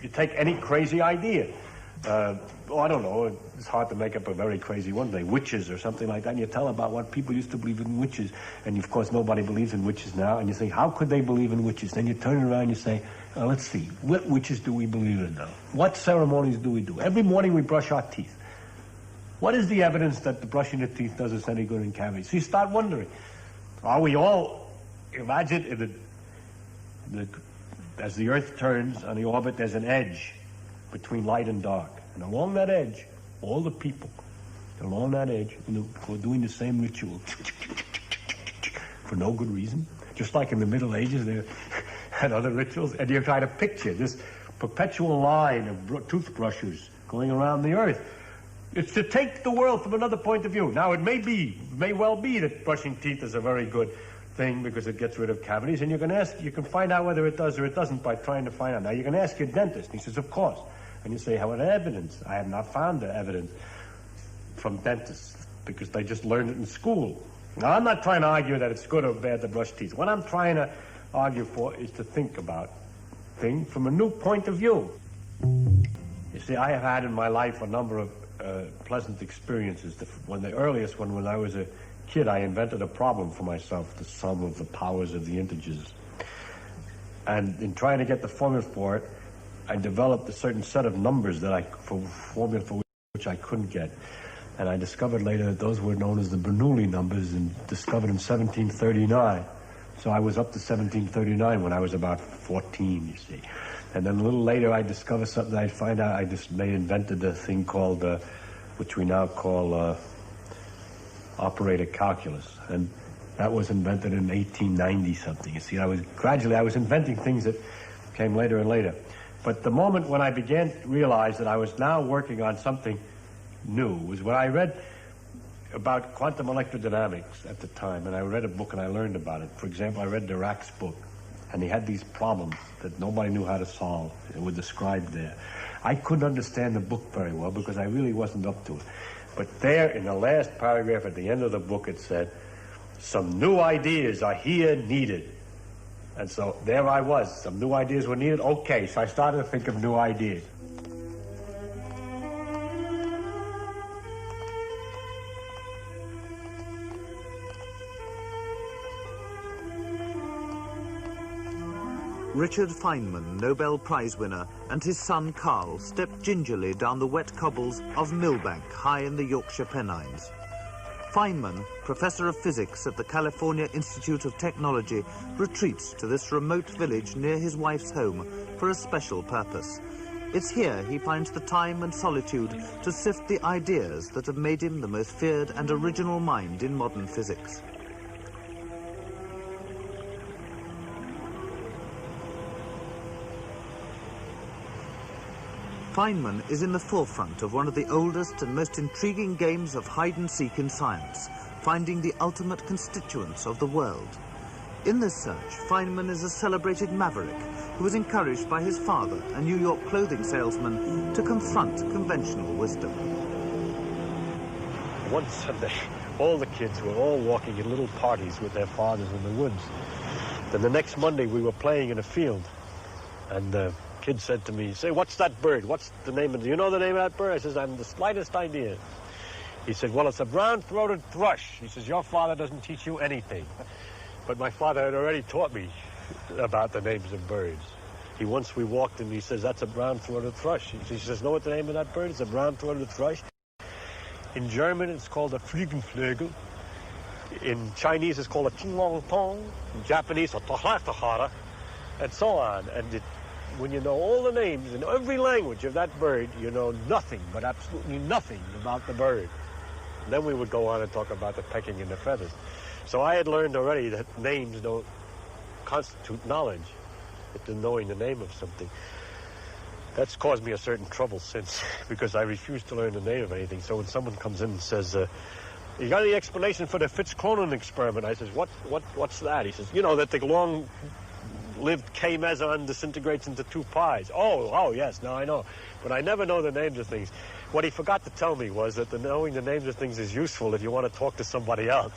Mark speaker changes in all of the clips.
Speaker 1: You take any crazy idea. I don't know, it's hard to make up a very crazy one day, witches or something like that, and you tell about what people used to believe in witches, and of course nobody believes in witches now, and you think, how could they believe in witches? Then you turn it around and you say, let's see, what witches do we believe in now? What ceremonies do we do? Every morning we brush our teeth. What is the evidence that the brushing the teeth does us any good in cavities? So you start wondering, are we all, imagine as the Earth turns on the orbit, there's an edge between light and dark. And along that edge, all the people along that edge, were doing the same ritual for no good reason. Just like in the Middle Ages, they had other rituals. And you try to picture this perpetual line of toothbrushes going around the Earth. It's to take the world from another point of view. Now, it may well be that brushing teeth is a very good thing because it gets rid of cavities, and you can find out whether it does or it doesn't by trying to find out. Now, you can ask your dentist, and he says, of course. And you say, what evidence? I have not found the evidence from dentists because they just learned it in school. Now, I'm not trying to argue that it's good or bad to brush teeth. What I'm trying to argue for is to think about things from a new point of view. You see, I have had in my life a number of pleasant experiences. The earliest one, when I was a kid, I invented a problem for myself, the sum of the powers of the integers. And in trying to get the formula for it, I developed a certain set of numbers formula for which I couldn't get. And I discovered later that those were known as the Bernoulli numbers, and discovered in 1739. So I was up to 1739 when I was about 14, you see. And then a little later I discovered something. I find out they invented a thing called, which we now call operator calculus. And that was invented in 1890 something. You see, I was inventing things that came later and later. But the moment when I began to realize that I was now working on something new was when I read about quantum electrodynamics at the time, and I read a book and I learned about it. For example, I read Dirac's book, and he had these problems that nobody knew how to solve. They were described there. I couldn't understand the book very well because I really wasn't up to it. But there, in the last paragraph at the end of the book, it said, some new ideas are here needed. And so there I was. Some new ideas were needed. Okay, so I started to think of new ideas.
Speaker 2: Richard Feynman, Nobel Prize winner, and his son Carl stepped gingerly down the wet cobbles of Millbank, high in the Yorkshire Pennines. Feynman, professor of physics at the California Institute of Technology, retreats to this remote village near his wife's home for a special purpose. It's here he finds the time and solitude to sift the ideas that have made him the most feared and original mind in modern physics. Feynman is in the forefront of one of the oldest and most intriguing games of hide-and-seek in science, finding the ultimate constituents of the world. In this search, Feynman is a celebrated maverick who was encouraged by his father, a New York clothing salesman, to confront conventional wisdom.
Speaker 1: One Sunday, all the kids were all walking in little parties with their fathers in the woods. Then the next Monday, we were playing in a field, and kid said to me, say, what's that bird? What's the name of it? Do you know the name of that bird? I says, I haven't the slightest idea. He said, well, it's a brown-throated thrush. He says, your father doesn't teach you anything. But my father had already taught me about the names of birds. Once we walked and he says, that's a brown-throated thrush. He says, know what the name of that bird is? A brown-throated thrush. In German, it's called a Flügelflögel. In Chinese, it's called a Qinglongtong. In Japanese, a Tohlachtohara, and so on. And when you know all the names in every language of that bird, you know nothing, but absolutely nothing about the bird. And then we would go on and talk about the pecking and the feathers. So I had learned already that names don't constitute knowledge. It's knowing the name of something. That's caused me a certain trouble since, because I refuse to learn the name of anything. So when someone comes in and says, you got any explanation for the Fitz-Cronin experiment? I says, what's that? He says, you know, that the long lived K meson disintegrates into 2 pies. Oh, yes, now I know. But I never know the names of things. What he forgot to tell me was that knowing the names of things is useful if you want to talk to somebody else.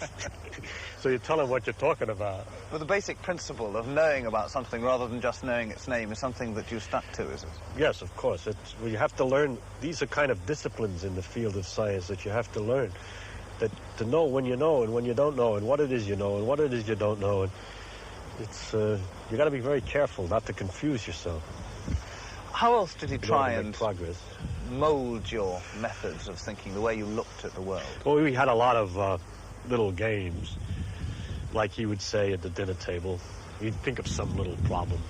Speaker 1: So you tell him what you're talking about.
Speaker 2: Well, the basic principle of knowing about something rather than just knowing its name is something that you stuck to, is it?
Speaker 1: Yes, of course. You have to learn. These are kind of disciplines in the field of science that you have to learn. That to know when you know and when you don't know, and what it is you know and what it is you don't know. And it's you got to be very careful not to confuse yourself.
Speaker 2: How else did he try and
Speaker 1: progress?
Speaker 2: mold your methods of thinking, the way you looked at the world?
Speaker 1: Well, we had a lot of little games, like he would say at the dinner table. He'd think of some little problem,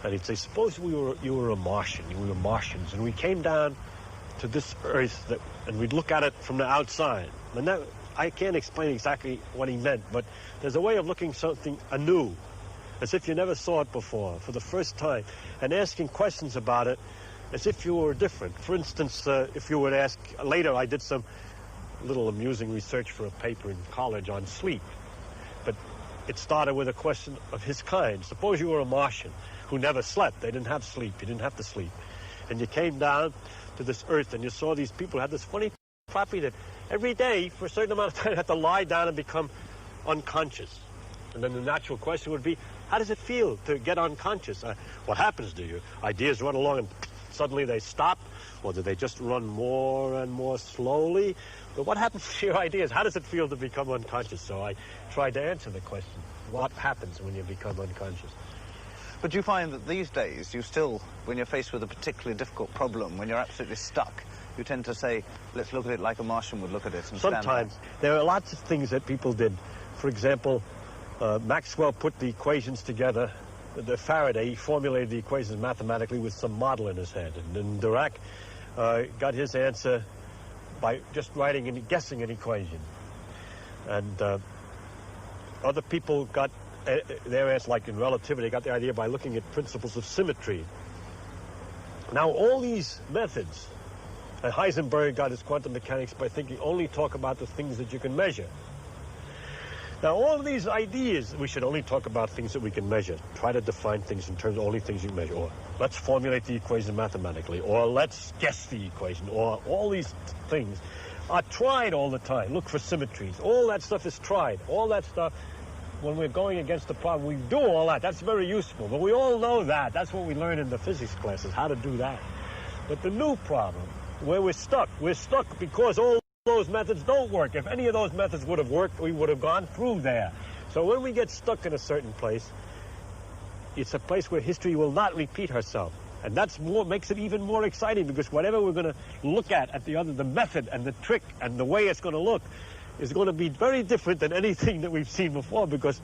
Speaker 1: and he'd say, suppose you were a Martian, we were Martians, and we came down to this Earth, and we'd look at it from the outside. And that, I can't explain exactly what he meant, but there's a way of looking something anew, as if you never saw it before, for the first time, and asking questions about it as if you were different. For instance, if you would ask, later I did some little amusing research for a paper in college on sleep, but it started with a question of his kind. Suppose you were a Martian who never slept. They didn't have sleep. You didn't have to sleep. And you came down to this Earth and you saw these people had this funny property that every day for a certain amount of time had to lie down and become unconscious. And then the natural question would be, how does it feel to get unconscious? What happens to you? Ideas run along and suddenly they stop, or do they just run more and more slowly? But what happens to your ideas? How does it feel to become unconscious? So I tried to answer the question. What happens when you become unconscious?
Speaker 2: But you find that these days, you still, when you're faced with a particularly difficult problem, when you're absolutely stuck, you tend to say, let's look at it like a Martian would look at it and
Speaker 1: sometimes. There are lots of things that people did. For example, Maxwell put the equations together. The Faraday, he formulated the equations mathematically with some model in his head. And then Dirac got his answer by just writing and guessing an equation. And other people got their answer, like in relativity, got the idea by looking at principles of symmetry. Now, all these methods, and Heisenberg got his quantum mechanics by thinking only talk about the things that you can measure. Now, all of these ideas, we should only talk about things that we can measure. Try to define things in terms of only things you can measure. Or let's formulate the equation mathematically. Or let's guess the equation. Or all these things are tried all the time. Look for symmetries. All that stuff is tried. All that stuff, when we're going against a problem, we do all that. That's very useful. But we all know that. That's what we learn in the physics classes, how to do that. But the new problem, where we're stuck because all those methods don't work. If any of those methods would have worked, we would have gone through there. So when we get stuck in a certain place, it's a place where history will not repeat herself. And that's makes it even more exciting, because whatever we're going to look at the method and the trick and the way it's going to look is going to be very different than anything that we've seen before, because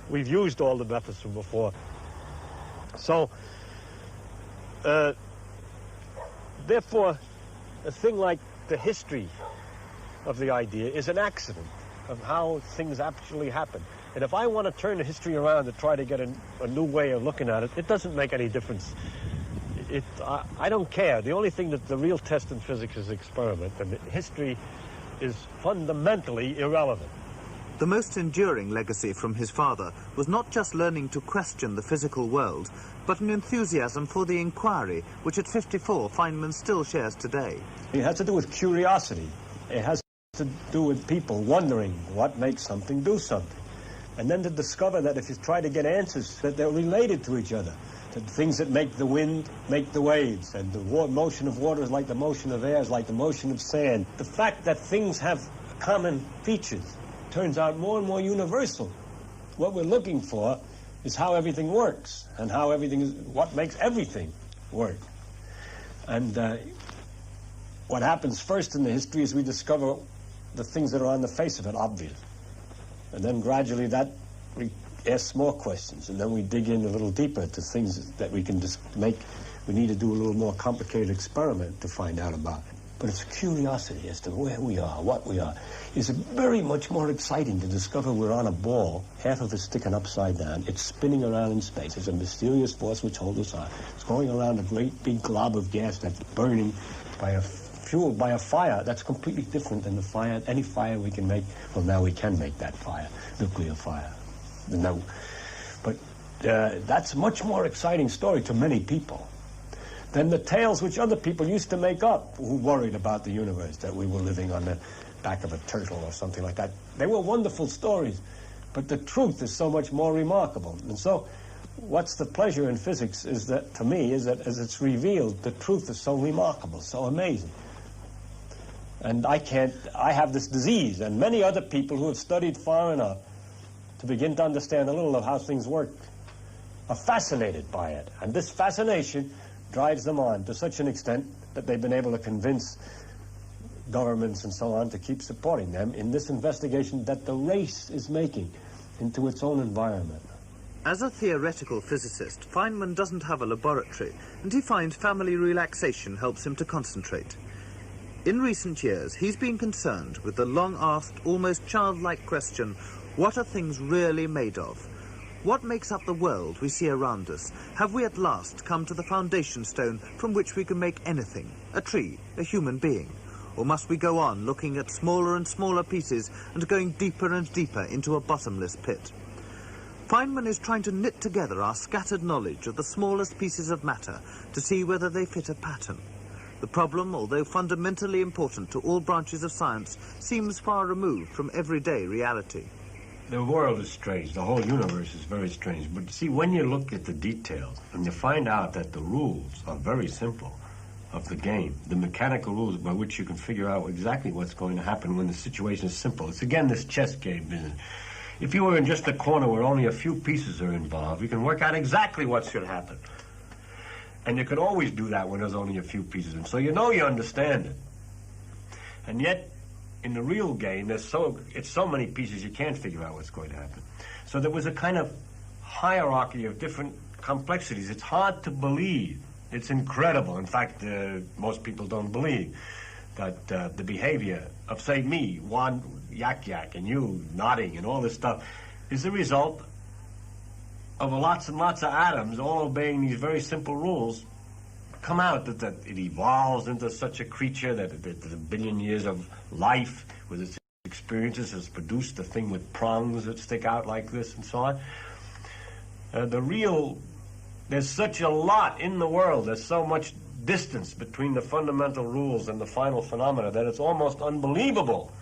Speaker 1: we've used all the methods from before. So, therefore, a thing like the history of the idea is an accident of how things actually happen. And if I want to turn the history around to try to get a new way of looking at it, it doesn't make any difference. I don't care. The only thing that the real test in physics is experiment, and history is fundamentally irrelevant.
Speaker 2: The most enduring legacy from his father was not just learning to question the physical world, but an enthusiasm for the inquiry, which at 54 Feynman still shares today.
Speaker 1: It has to do with curiosity. It has to do with people wondering what makes something do something. And then to discover that if you try to get answers, that they're related to each other. That things that make the wind make the waves, and the motion of water is like the motion of air, is like the motion of sand. The fact that things have common features turns out more and more universal. What we're looking for is how everything works, and how everything is, what makes everything work. And what happens first in the history is we discover the things that are on the face of it obvious. And then gradually we ask more questions, and then we dig in a little deeper to things that we can just make. We need to do a little more complicated experiment to find out about. But it's curiosity as to where we are, what we are. It's very much more exciting to discover we're on a ball, half of it sticking upside down. It's spinning around in space. There's a mysterious force which holds us on. It's going around a great big glob of gas that's burning fueled by a fire that's completely different than the fire, any fire we can make. Well, now we can make that fire, nuclear fire. No. But that's a much more exciting story to many people than the tales which other people used to make up who worried about the universe, that we were living on the back of a turtle or something like that. They were wonderful stories, but the truth is so much more remarkable. And so what's the pleasure in physics is that, to me, is that as it's revealed, the truth is so remarkable, so amazing. And I have this disease, and many other people who have studied far enough to begin to understand a little of how things work are fascinated by it. And this fascination drives them on to such an extent that they've been able to convince governments and so on to keep supporting them in this investigation that the race is making into its own environment.
Speaker 2: As a theoretical physicist, Feynman doesn't have a laboratory, and he finds family relaxation helps him to concentrate. In recent years, he's been concerned with the long-asked, almost childlike question, what are things really made of? What makes up the world we see around us? Have we at last come to the foundation stone from which we can make anything? A tree, a human being? Or must we go on looking at smaller and smaller pieces and going deeper and deeper into a bottomless pit? Feynman is trying to knit together our scattered knowledge of the smallest pieces of matter to see whether they fit a pattern. The problem, although fundamentally important to all branches of science, seems far removed from everyday reality.
Speaker 1: The world is strange. The whole universe is very strange. But see, when you look at the details and you find out that the rules are very simple of the game, the mechanical rules by which you can figure out exactly what's going to happen when the situation is simple. It's again this chess game business. If you were in just a corner where only a few pieces are involved, you can work out exactly what should happen. And you can always do that when there's only a few pieces. And so you know you understand it. And yet, in the real game, it's so many pieces you can't figure out what's going to happen. So there was a kind of hierarchy of different complexities. It's hard to believe. It's incredible. In fact, most people don't believe that the behavior of, say, me, one yak, and you nodding and all this stuff is the result of lots and lots of atoms all obeying these very simple rules. Come out that it evolves into such a creature that the billion years of life with its experiences has produced a thing with prongs that stick out like this and so on. There's such a lot in the world, there's so much distance between the fundamental rules and the final phenomena that it's almost unbelievable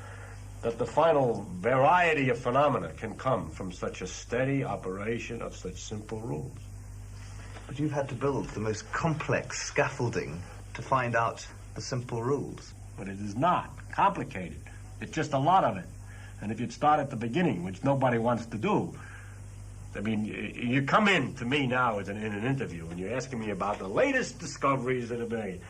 Speaker 1: that the final variety of phenomena can come from such a steady operation of such simple rules.
Speaker 2: But you've had to build the most complex scaffolding to find out the simple rules.
Speaker 1: But it is not complicated. It's just a lot of it. And if you'd start at the beginning, which nobody wants to do, I mean, you come in to me now in an interview and you're asking me about the latest discoveries that have been made.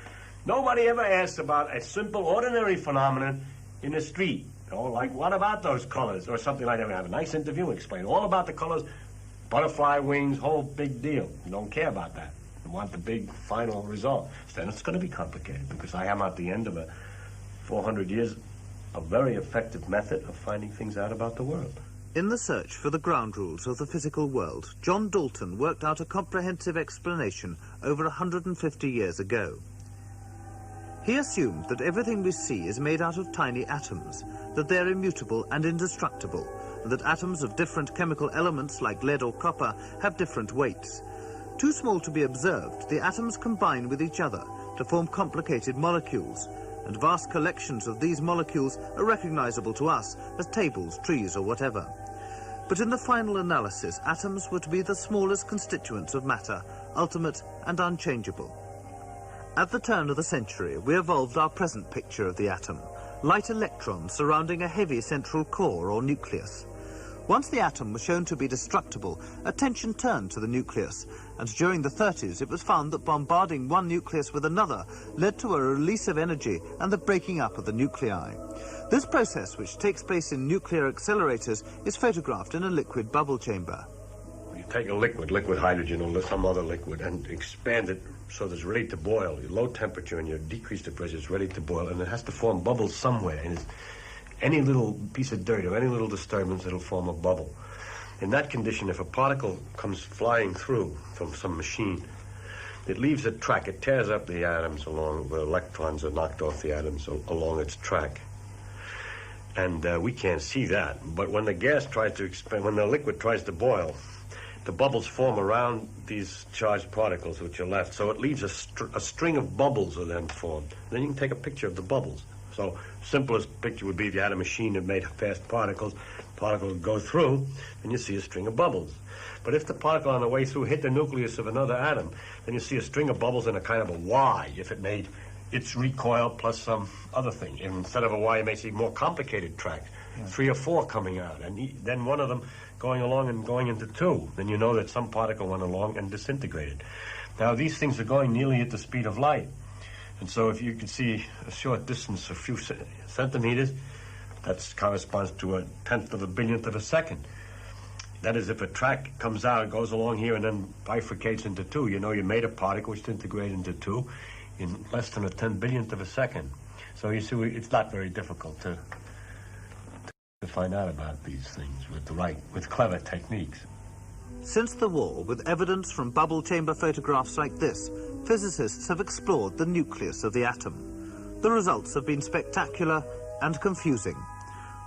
Speaker 1: Nobody ever asks about a simple, ordinary phenomenon in the street. You know, like, what about those colors? Or something like that. We have a nice interview, explain all about the colors, butterfly wings, whole big deal. You don't care about that. You want the big final result. So then it's going to be complicated because I am at the end of 400 years, a very effective method of finding things out about the world.
Speaker 2: In the search for the ground rules of the physical world, John Dalton worked out a comprehensive explanation over 150 years ago. He assumed that everything we see is made out of tiny atoms, that they're immutable and indestructible, and that atoms of different chemical elements like lead or copper have different weights. Too small to be observed, the atoms combine with each other to form complicated molecules, and vast collections of these molecules are recognizable to us as tables, trees, or whatever. But in the final analysis, atoms were to be the smallest constituents of matter, ultimate and unchangeable. At the turn of the century, we evolved our present picture of the atom, light electrons surrounding a heavy central core or nucleus. Once the atom was shown to be destructible, attention turned to the nucleus, and during the 30s it was found that bombarding one nucleus with another led to a release of energy and the breaking up of the nuclei. This process, which takes place in nuclear accelerators, is photographed in a liquid bubble chamber.
Speaker 1: You take a liquid hydrogen or some other liquid, and expand it so that it's ready to boil. Your low temperature and you decrease the pressure, it's ready to boil, and it has to form bubbles somewhere. And any little piece of dirt or any little disturbance, it'll form a bubble. In that condition, if a particle comes flying through from some machine, it leaves a track. It tears up the atoms along, the electrons are knocked off the atoms along its track. And we can't see that. But when the gas tries to expand, when the liquid tries to boil, the bubbles form around these charged particles which are left. So it leaves a string of bubbles are then formed. Then you can take a picture of the bubbles. So simplest picture would be if you had a machine that made fast particles would go through, and you see a string of bubbles. But if the particle on the way through hit the nucleus of another atom, then you see a string of bubbles and a kind of a Y if it made its recoil plus some other thing. And instead of a Y, you may see more complicated tracks, 3 or 4 coming out, and then one of them going along and going into 2. Then you know that some particle went along and disintegrated. Now, these things are going nearly at the speed of light. And so if you can see a short distance, a few centimeters, that corresponds to a 1/10 of a billionth of a second. That is, if a track comes out, goes along here, and then bifurcates into 2, you know you made a particle which disintegrated into 2 in less than a 10 billionth of a second. So you see, it's not very difficult to find out about these things with clever techniques.
Speaker 2: Since the war, with evidence from bubble chamber photographs like this, physicists have explored the nucleus of the atom. The results have been spectacular and confusing.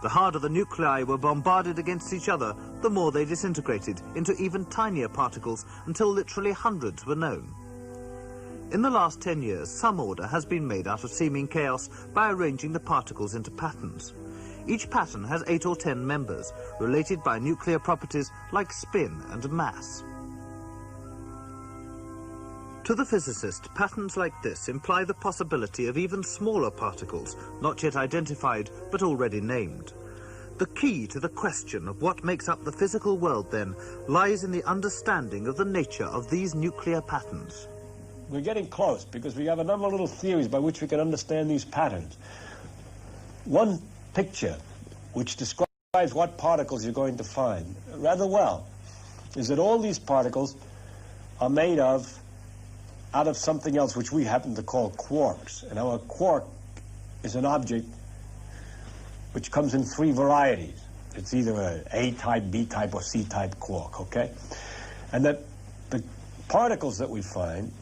Speaker 2: The harder the nuclei were bombarded against each other, the more they disintegrated into even tinier particles until literally hundreds were known. In the last 10 years, some order has been made out of seeming chaos by arranging the particles into patterns. Each pattern has 8 or 10 members, related by nuclear properties like spin and mass. To the physicist, patterns like this imply the possibility of even smaller particles, not yet identified but already named. The key to the question of what makes up the physical world, then, lies in the understanding of the nature of these nuclear patterns.
Speaker 1: We're getting close because we have a number of little theories by which we can understand these patterns. One picture which describes what particles you're going to find rather well is that all these particles are made out of something else which we happen to call quarks. And our quark is an object which comes in 3 varieties. It's either an A-type, B-type, or C-type quark, okay? And that the particles that we find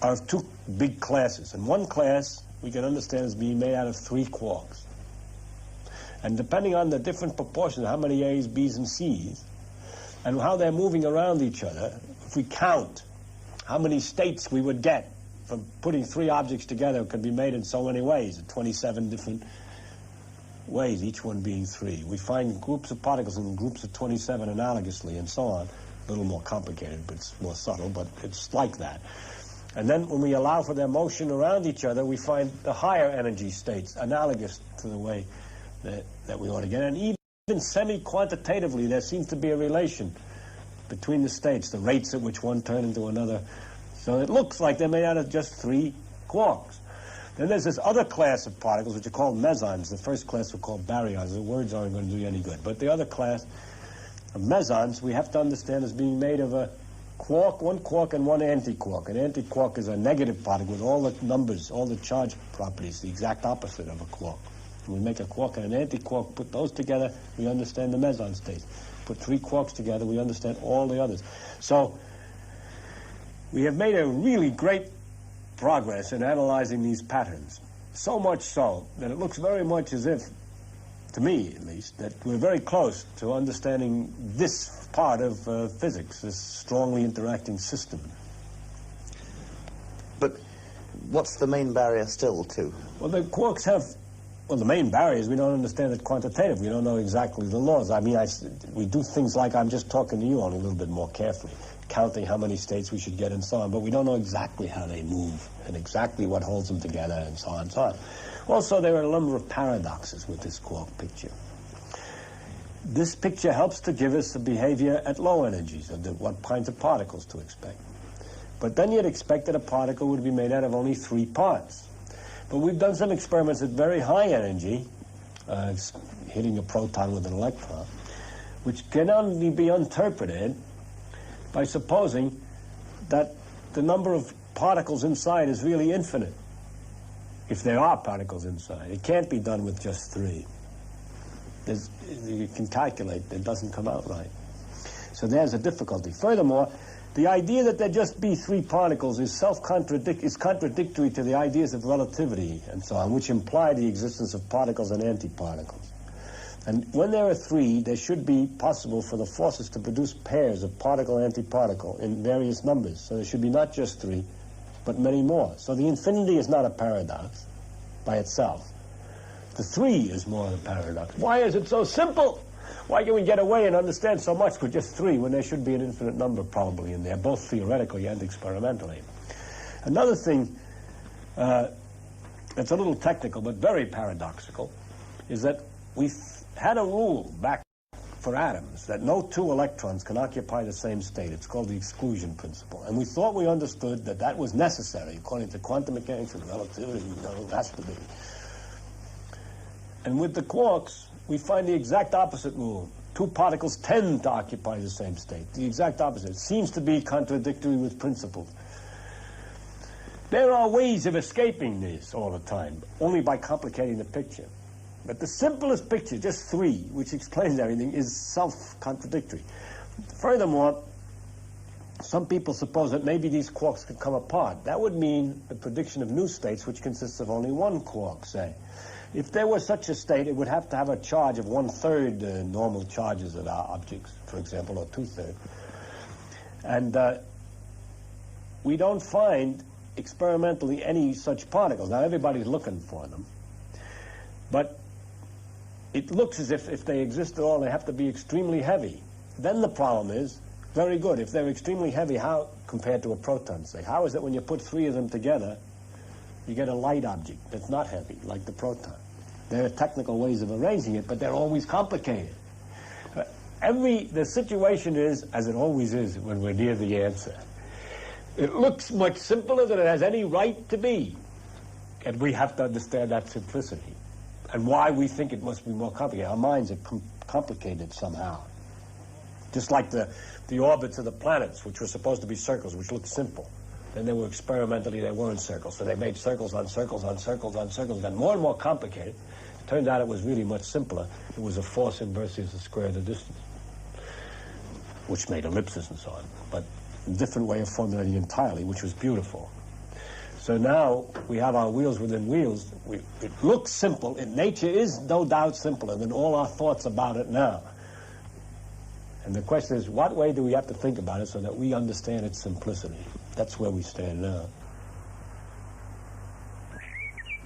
Speaker 1: are of 2 big classes. And one class we can understand as being made out of 3 quarks. And depending on the different proportions, how many A's, B's, and C's, and how they're moving around each other, if we count how many states we would get from putting 3 objects together, it could be made in so many ways, 27 different ways, each one being 3. We find groups of particles in groups of 27 analogously, and so on. A little more complicated, but it's more subtle, but it's like that. And then when we allow for their motion around each other, we find the higher energy states analogous to the way that we ought to get. And even semi-quantitatively, there seems to be a relation between the states, the rates at which one turn into another. So it looks like they're made out of just 3 quarks. Then there's this other class of particles, which are called mesons. The first class were called baryons. The words aren't going to do you any good. But the other class of mesons, we have to understand as being made of a quark, 1 quark, and 1 antiquark. An antiquark is a negative particle with all the numbers, all the charge properties, the exact opposite of a quark. When we make a quark and an antiquark, put those together, we understand the meson states. Put 3 quarks together, we understand all the others. So we have made a really great progress in analyzing these patterns. So much so that it looks very much as if, to me at least, that we're very close to understanding this part of physics, this strongly interacting system.
Speaker 2: But what's the main barrier still to?
Speaker 1: Well, the quarks have... Well, the main barrier is we don't understand it quantitatively. We don't know exactly the laws. I mean, we do things like I'm just talking to you on a little bit more carefully, counting how many states we should get and so on, but we don't know exactly how they move and exactly what holds them together and so on and so on. Also, there are a number of paradoxes with this quark picture. This picture helps to give us the behavior at low energies of what kinds of particles to expect. But then you'd expect that a particle would be made out of only 3 parts. But we've done some experiments at very high energy, hitting a proton with an electron, which can only be interpreted by supposing that the number of particles inside is really infinite. If there are particles inside, it can't be done with just 3. You can calculate, it doesn't come out right. So there's a difficulty. Furthermore, the idea that there just be 3 particles is contradictory to the ideas of relativity and so on, which imply the existence of particles and antiparticles. And when there are three, there should be possible for the forces to produce pairs of particle-antiparticle in various numbers. So there should be not just three, but many more. So the infinity is not a paradox by itself. The three is more the paradox. Why is it so simple? Why can we get away and understand so much with just three when there should be an infinite number probably in there, both theoretically and experimentally? Another thing that's a little technical but very paradoxical is that we had a rule back for atoms that no two electrons can occupy the same state. It's called the exclusion principle. And we thought we understood that that was necessary according to quantum mechanics and relativity. It has to be. And with the quarks, we find the exact opposite rule. Two particles tend to occupy the same state. The exact opposite. It seems to be contradictory with principles. There are ways of escaping this all the time, only by complicating the picture. But the simplest picture, just three, which explains everything, is self-contradictory. Furthermore, some people suppose that maybe these quarks could come apart. That would mean the prediction of new states, which consists of only one quark, say. If there were such a state, it would have to have a charge of 1/3 normal charges of our objects, for example, or 2/3. And we don't find experimentally any such particles. Now, everybody's looking for them. But it looks as if they exist at all, they have to be extremely heavy. Then the problem is, very good, if they're extremely heavy, how, compared to a proton, say, how is it when you put three of them together, you get a light object that's not heavy, like the proton? There are technical ways of arranging it, but they're always complicated. The situation is, as it always is when we're near the answer. It looks much simpler than it has any right to be. And we have to understand that simplicity and why we think it must be more complicated. Our minds are complicated somehow. Just like the orbits of the planets, which were supposed to be circles, which looked simple. Then they were experimentally, they weren't circles. So they made circles on circles on circles on circles. It got more and more complicated. It turned out it was really much simpler. It was a force inversus the square of the distance, which made ellipses and so on. But a different way of formulating entirely, which was beautiful. So now we have our wheels within wheels. It looks simple. Nature is no doubt simpler than all our thoughts about it now. And the question is, what way do we have to think about it so that we understand its simplicity? That's where we stand now.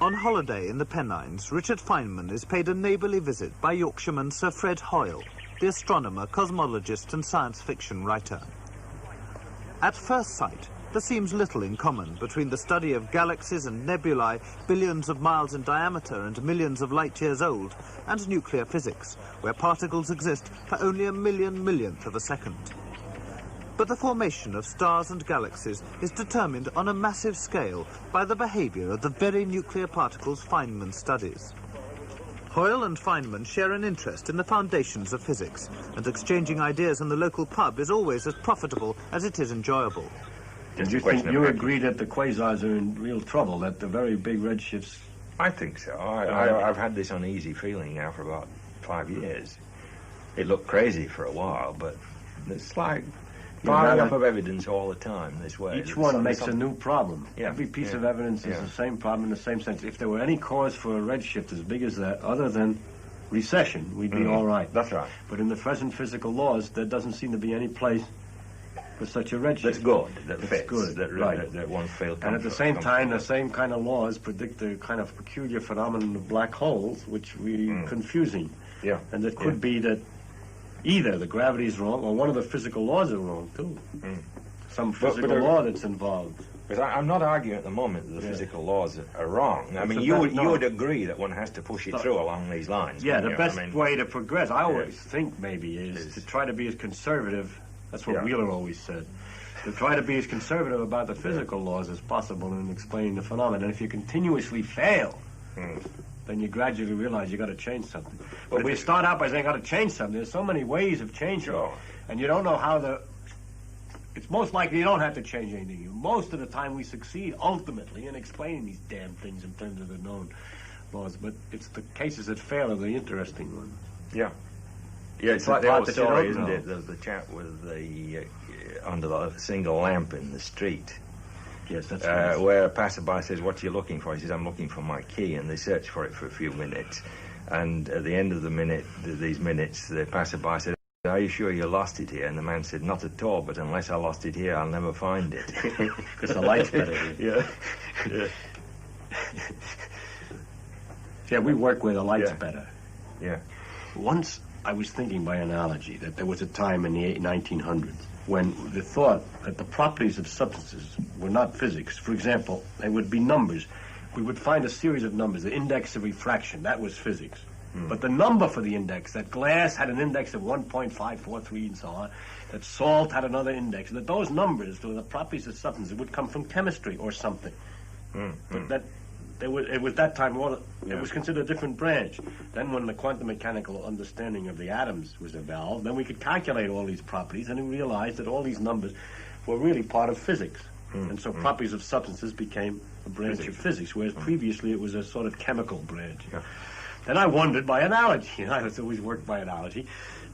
Speaker 2: On holiday in the Pennines, Richard Feynman is paid a neighbourly visit by Yorkshireman Sir Fred Hoyle, the astronomer, cosmologist and science fiction writer. At first sight, there seems little in common between the study of galaxies and nebulae billions of miles in diameter and millions of light years old, and nuclear physics, where particles exist for only a millionth of a second. But the formation of stars and galaxies is determined on a massive scale by the behaviour of the very nuclear particles Feynman studies. Hoyle and Feynman share an interest in the foundations of physics, and exchanging ideas in the local pub is always as profitable as it is enjoyable.
Speaker 1: Do you think you agree that the quasars are in real trouble, that the very big redshifts...
Speaker 3: I think so. I've had this uneasy feeling now for about 5 years. It looked crazy for a while, but it's like piling up of evidence all the time this way.
Speaker 1: Each one makes a new problem.
Speaker 3: Yeah.
Speaker 1: Every piece of evidence is the same problem in the same sense. If there were any cause for a redshift as big as that, other than recession, we'd be all right.
Speaker 3: That's right.
Speaker 1: But in the present physical laws, there doesn't seem to be any place for such a redshift.
Speaker 3: That's good. That
Speaker 1: That's
Speaker 3: fits.
Speaker 1: good.
Speaker 3: That won't fail.
Speaker 1: And at the same time, the same kind of laws predict the kind of peculiar phenomenon of black holes, which we confusing.
Speaker 3: Yeah.
Speaker 1: And it could be that either the gravity is wrong or one of the physical laws are wrong, too. Some physical law that's involved.
Speaker 3: Because I'm not arguing at the moment that the physical laws are wrong. I mean, you would agree that one has to push it through along these lines.
Speaker 1: Yeah, the best way to progress, I always think maybe, is to try to be as conservative. That's what Wheeler always said. To try to be as conservative about the physical laws as possible in explaining the phenomenon. And if you continuously fail, then you gradually realize you got to change something. But if you start out by saying got to change something, there's so many ways of changing, and you don't know how it's most likely you don't have to change anything. Most of the time we succeed ultimately in explaining these damn things in terms of the known laws, but it's the cases that fail are the interesting ones.
Speaker 3: Yeah. Yeah, it's like the old story, isn't it? The chap with the under the single lamp in the street.
Speaker 1: Yes, that's right.
Speaker 3: Where a passerby says, "What are you looking for?" He says, "I'm looking for my key," and they search for it for a few minutes. And at the end of the minute, these minutes, the passerby said, "Are you sure you lost it here?" And the man said, "Not at all, but unless I lost it here, I'll never find it."
Speaker 1: Because the light's better here.
Speaker 3: Yeah.
Speaker 1: Yeah, we work where the light's better.
Speaker 3: Yeah.
Speaker 1: Once I was thinking by analogy that there was a time in the 1900s when the thought that the properties of substances were not physics. For example, they would be numbers. We would find a series of numbers, the index of refraction, that was physics. But the number for the index, that glass had an index of 1.543 and so on, that salt had another index, and that those numbers, the properties of substances, would come from chemistry or something. But that it was that time, it was considered a different branch. Then when the quantum mechanical understanding of the atoms was evolved, then we could calculate all these properties, and we realized that all these numbers were really part of physics. And so properties of substances became a branch of physics, whereas previously it was a sort of chemical branch. Then I wondered by analogy, I always worked by analogy,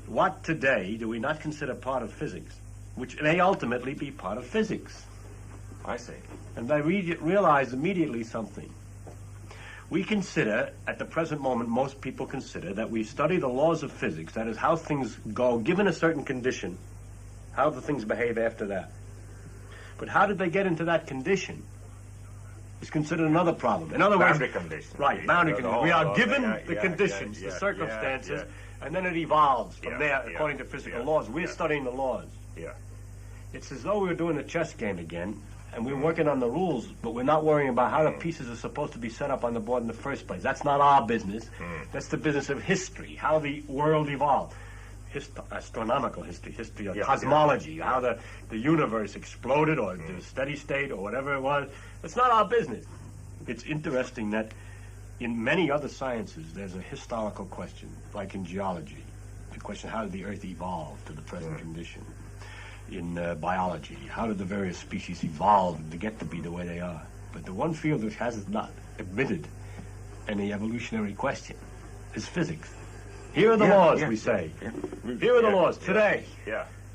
Speaker 1: what today do we not consider part of physics, which may ultimately be part of physics?
Speaker 3: I see.
Speaker 1: And I realized immediately something. We consider, at the present moment, most people consider that we study the laws of physics, that is how things go, given a certain condition, how the things behave after that. But how did they get into that condition is considered another problem. In other words,
Speaker 3: boundary conditions.
Speaker 1: Right, boundary conditions. We are given the
Speaker 3: yeah,
Speaker 1: conditions, the circumstances, and then it evolves from there according to physical laws. We're studying the laws.
Speaker 3: Yeah.
Speaker 1: It's as though we were doing a chess game again, and we're working on the rules, but we're not worrying about how the pieces are supposed to be set up on the board in the first place. That's not our business. That's the business of history, how the world evolved. Astronomical history of cosmology, how the universe exploded or the steady state or whatever it was. It's not our business. It's interesting that in many other sciences there's a historical question, like in geology, the question, how did the Earth evolve to the present condition? In biology, how did the various species evolve to get to be the way they are? But the one field which has not admitted any evolutionary question is physics. Here are the laws, we say. Here are the laws today.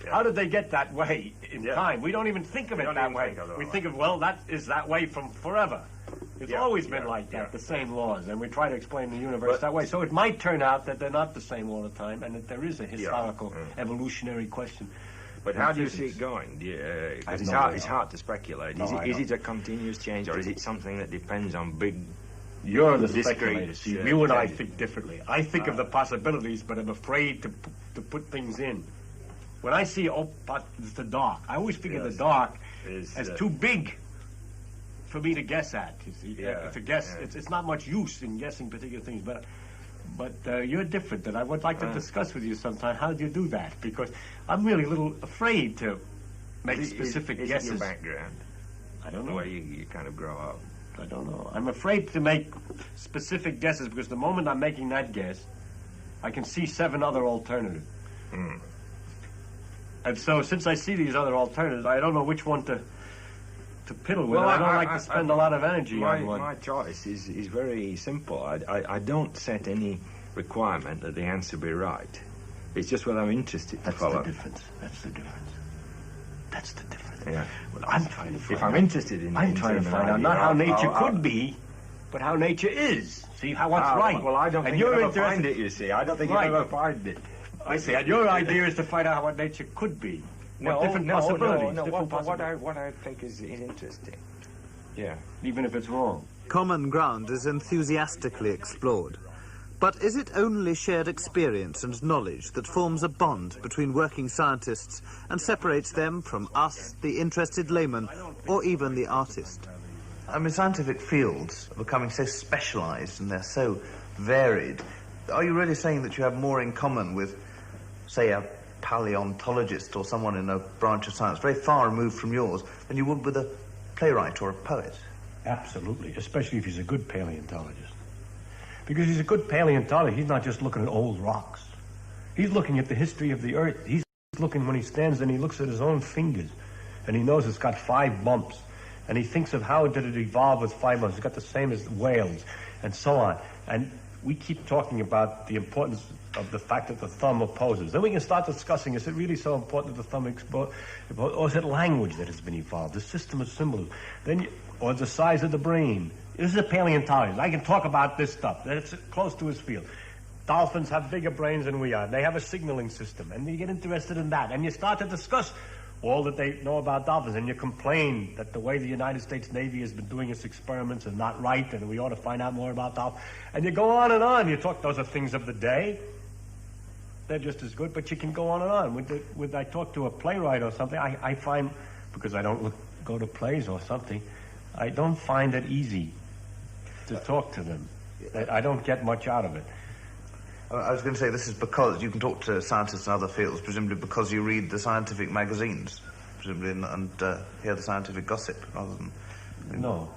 Speaker 1: How did they get that way in time? We don't even think of it that way. We think of, well, that is that way from forever. It's always been like that, the same laws, and we try to explain the universe that way. So it might turn out that they're not the same all the time, and that there is a historical evolutionary question.
Speaker 3: But how do you see it going? It's hard to speculate. Is it a continuous change, or is it something that depends on big...
Speaker 1: You're the speculator. See, you and I think differently. I think of the possibilities, but I'm afraid to put things in. When I see the dark, I always figure the dark as too big for me to guess at. You see, to guess, it's not much use in guessing particular things. But you're different, and I would like to discuss with you sometime how do you do that, because I'm really a little afraid to make specific guesses.
Speaker 3: Is it your background?
Speaker 1: I don't know.
Speaker 3: The way you kind of grow up.
Speaker 1: I don't know. I'm afraid to make specific guesses because the moment I'm making that guess, I can see 7 other alternatives. And so since I see these other alternatives, I don't know which one to piddle with. Well, I don't like to spend a lot of energy on one.
Speaker 3: My choice is very simple. I don't set any requirement that the answer be right. It's just what I'm interested to follow.
Speaker 1: That's the difference. That's the difference. That's the difference.
Speaker 3: Yeah.
Speaker 1: Well, I'm trying to find
Speaker 3: I'm interested in...
Speaker 1: I'm trying to find out not how nature could be, but how nature is. See, what's right.
Speaker 3: Well, I don't think you'll ever find it, you see. I don't think you'll ever find it.
Speaker 1: I see. And your idea is to find out what nature could be. Different possibilities.
Speaker 3: What I think is interesting. Yeah.
Speaker 1: Even if it's wrong.
Speaker 2: Common ground is enthusiastically explored. But is it only shared experience and knowledge that forms a bond between working scientists and separates them from us, the interested layman, or even the artist? I mean, scientific fields are becoming so specialized and they're so varied. Are you really saying that you have more in common with, say, a paleontologist or someone in a branch of science very far removed from yours than you would with a playwright or a poet?
Speaker 1: Absolutely, especially if he's a good paleontologist. Because he's a good paleontologist, he's not just looking at old rocks. He's looking at the history of the Earth. He's looking when he stands and he looks at his own fingers, and he knows it's got 5 bumps. And he thinks of how did it evolve with 5 bumps. It's got the same as whales, and so on. And we keep talking about the importance of the fact that the thumb opposes. Then we can start discussing, is it really so important that the thumb opposes? Or is it language that has been evolved, the system of symbols? Or the size of the brain? This is a paleontologist. I can talk about this stuff. That's close to his field. dolphins have bigger brains than we are. They have a signaling system, and you get interested in that, and you start to discuss all that they know about dolphins, and you complain that the way the United States Navy has been doing its experiments is not right, and we ought to find out more about dolphins. And you go on and on. You talk, those are things of the day. They're just as good, but you can go on and on. When I talk to a playwright or something, I find, because I don't go to plays or something, I don't find it easy to talk to them. I don't get much out of it.
Speaker 2: I was going to say, this is because you can talk to scientists in other fields, presumably because you read the scientific magazines, presumably, and hear the scientific gossip rather than...
Speaker 1: No,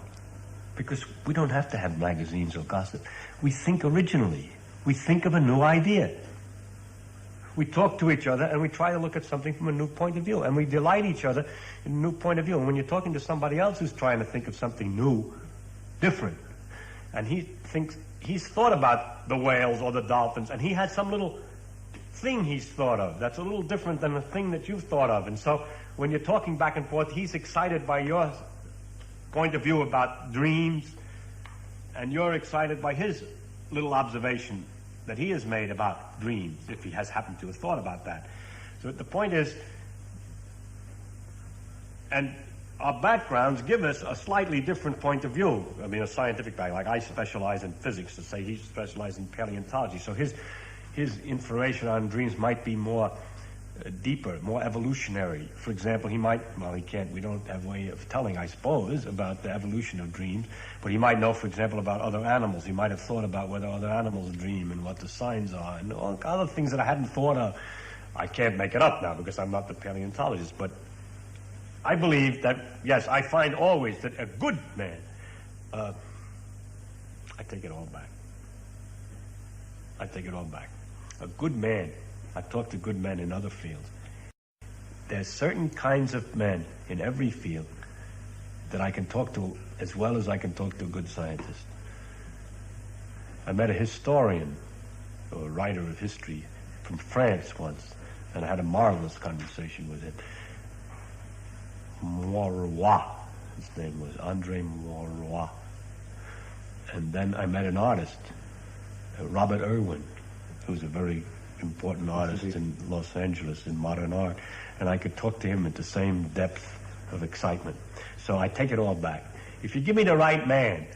Speaker 1: because we don't have to have magazines or gossip. We think originally. We think of a new idea. We talk to each other, and we try to look at something from a new point of view, and we delight each other in a new point of view. And when you're talking to somebody else who's trying to think of something new, different, and he's thought about the whales or the dolphins, and he had some little thing he's thought of that's a little different than the thing that you've thought of. And so when you're talking back and forth, he's excited by your point of view about dreams, and you're excited by his little observation that he has made about dreams, if he has happened to have thought about that. So the point is, and our backgrounds give us a slightly different point of view. I mean, a scientific background. Like I specialize in physics, to say he specializes in paleontology. So his information on dreams might be more deeper, more evolutionary. For example, he can't, we don't have a way of telling, I suppose, about the evolution of dreams, but he might know, for example, about other animals. He might have thought about whether other animals dream and what the signs are, and all other things that I hadn't thought of. I can't make it up now because I'm not the paleontologist, but I believe that, yes, I find always that a good man, I take it all back. A good man, I talk to good men in other fields. There's certain kinds of men in every field that I can talk to as well as I can talk to a good scientist. I met a historian, or a writer of history, from France once, and I had a marvelous conversation with him. Maurois, his name was André Maurois. And then I met an artist, Robert Irwin, who's a very important artist in Los Angeles in modern art, and I could talk to him at the same depth of excitement. So I take it all back. If you give me the right man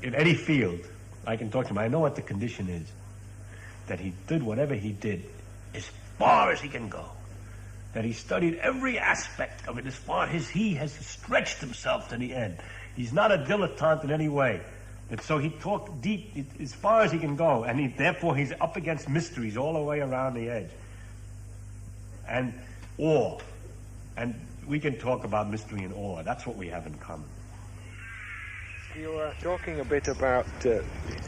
Speaker 1: in any field, I can talk to him. I know what the condition is, that he did whatever he did as far as he can go, that he studied every aspect of it as far as he has stretched himself to the end. He's not a dilettante in any way. And so he talked deep as far as he can go, and therefore he's up against mysteries all the way around the edge. And awe. And we can talk about mystery and awe. That's what we have in common.
Speaker 3: You were talking a bit about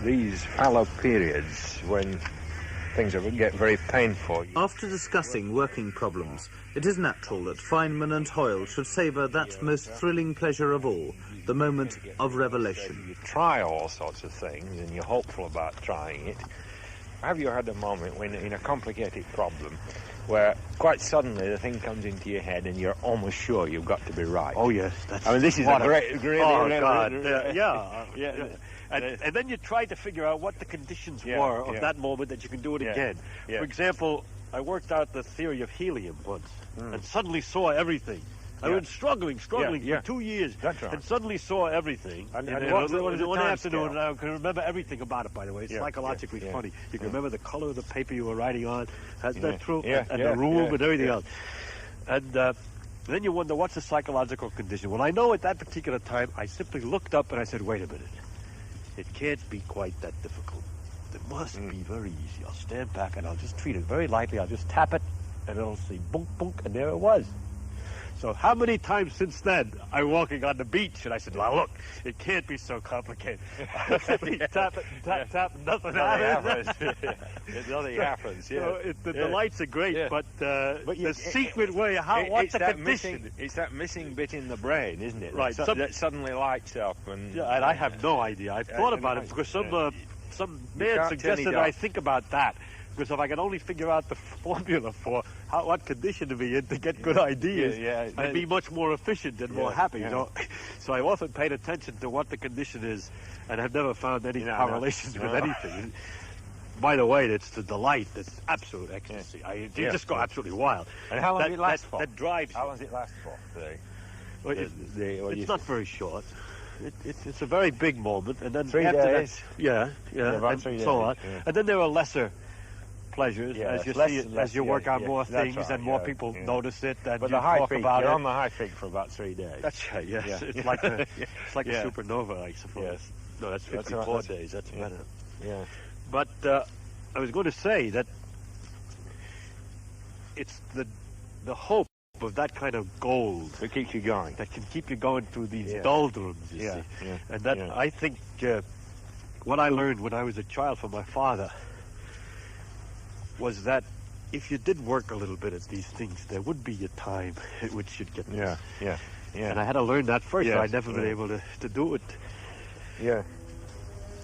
Speaker 3: these fallow periods when things get very painful.
Speaker 2: After discussing working problems, it is natural that Feynman and Hoyle should savour that most thrilling pleasure of all, the moment of revelation.
Speaker 3: You try all sorts of things and you're hopeful about trying it. Have you had a moment when, in a complicated problem, where quite suddenly the thing comes into your head and you're almost sure you've got to be right?
Speaker 1: Oh, yes.
Speaker 3: I mean, this is a great...
Speaker 1: Oh, God. Yeah. And then you try to figure out what the conditions were of that moment that you can do it again. For example, I worked out the theory of helium once and suddenly saw everything. I was struggling for 2 years, and suddenly saw everything. And one afternoon, and I can remember everything about it, by the way. It's psychologically funny. You can remember the color of the paper you were writing on. Is that true? And the room and everything else. And then you wonder, what's the psychological condition? Well, I know at that particular time, I simply looked up and I said, wait a minute. It can't be quite that difficult. It must be very easy. I'll stand back and I'll just treat it very lightly. I'll just tap it, and it'll say bunk, bunk, and there it was. So how many times since then I'm walking on the beach and I said, well, look, it can't be so complicated. I simply tap it, tap, nothing happens.
Speaker 3: Nothing happens,
Speaker 1: So the lights are great, but the secret way, what's the condition?
Speaker 3: It's that missing bit in the brain, isn't it?
Speaker 1: Right.
Speaker 3: That suddenly lights up. And
Speaker 1: I have no idea. I've thought about it because some man suggested I think about that. Because if I can only figure out the formula for what condition to be in to get good ideas, I'd be much more efficient and more happy. You know? So I've often paid attention to what the condition is, and have never found any correlations with anything. by the way, it's the delight. It's absolute ecstasy. You just go absolutely wild.
Speaker 3: And how long did it last for?
Speaker 1: That drives you.
Speaker 3: How long does it last for?
Speaker 1: It's not very short. It's a very big moment, and then
Speaker 3: 3
Speaker 1: after
Speaker 3: days.
Speaker 1: That,
Speaker 3: About 3
Speaker 1: and
Speaker 3: days.
Speaker 1: so on.
Speaker 3: Yeah.
Speaker 1: And then there are lesser pleasures
Speaker 3: Yeah,
Speaker 1: as you
Speaker 3: less
Speaker 1: see
Speaker 3: and
Speaker 1: it,
Speaker 3: less,
Speaker 1: as you work on more
Speaker 3: that's
Speaker 1: things,
Speaker 3: right,
Speaker 1: and more people notice it, and
Speaker 3: But
Speaker 1: you
Speaker 3: the high
Speaker 1: talk
Speaker 3: peak,
Speaker 1: about
Speaker 3: you're
Speaker 1: it.
Speaker 3: on the high peak for about 3 days.
Speaker 1: That's right. Yes,
Speaker 3: Yeah.
Speaker 1: it's like a supernova, I suppose.
Speaker 3: Yes.
Speaker 1: No, that's
Speaker 3: That's
Speaker 1: 54
Speaker 3: right.
Speaker 1: days. That's
Speaker 3: Yeah.
Speaker 1: better.
Speaker 3: Yeah.
Speaker 1: But I was going to say that it's the hope of that kind of gold
Speaker 3: It keeps you going.
Speaker 1: that can keep you going through these
Speaker 3: Yeah.
Speaker 1: doldrums, you
Speaker 3: Yeah,
Speaker 1: see.
Speaker 3: yeah,
Speaker 1: And that,
Speaker 3: yeah.
Speaker 1: I think, what I learned when I was a child from my father was that if you did work a little bit at these things, there would be a time at which you'd get this.
Speaker 3: Yeah.
Speaker 1: And I had to learn that first.
Speaker 3: Yes,
Speaker 1: I'd never been
Speaker 3: yeah.
Speaker 1: able to do it.
Speaker 3: Yeah.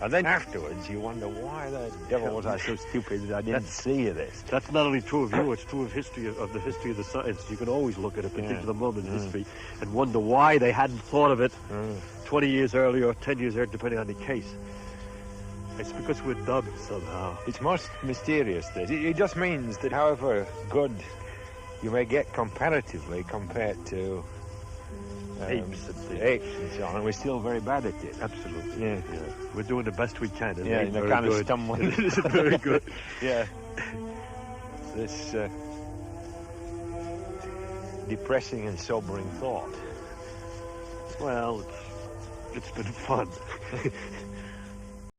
Speaker 3: And then afterwards, you wonder, why the devil was I so stupid that I didn't see this?
Speaker 1: That's not only true of you, it's true of the history of the science. You can always look at a particular moment in history and wonder why they hadn't thought of it 20 years earlier or 10 years earlier, depending on the case. It's because we're dumb somehow.
Speaker 3: It's most mysterious, this. It just means that however good you may get comparatively compared to
Speaker 1: Apes and things.
Speaker 3: apes and so on, we're still very bad at it.
Speaker 1: Absolutely.
Speaker 3: Yeah.
Speaker 1: We're doing the best we can. And
Speaker 3: Yeah,
Speaker 1: it ain't
Speaker 3: and they're
Speaker 1: very
Speaker 3: kind of
Speaker 1: good.
Speaker 3: stumbling.
Speaker 1: It isn't very good.
Speaker 3: Yeah. This depressing and sobering thought.
Speaker 1: Well, it's been fun.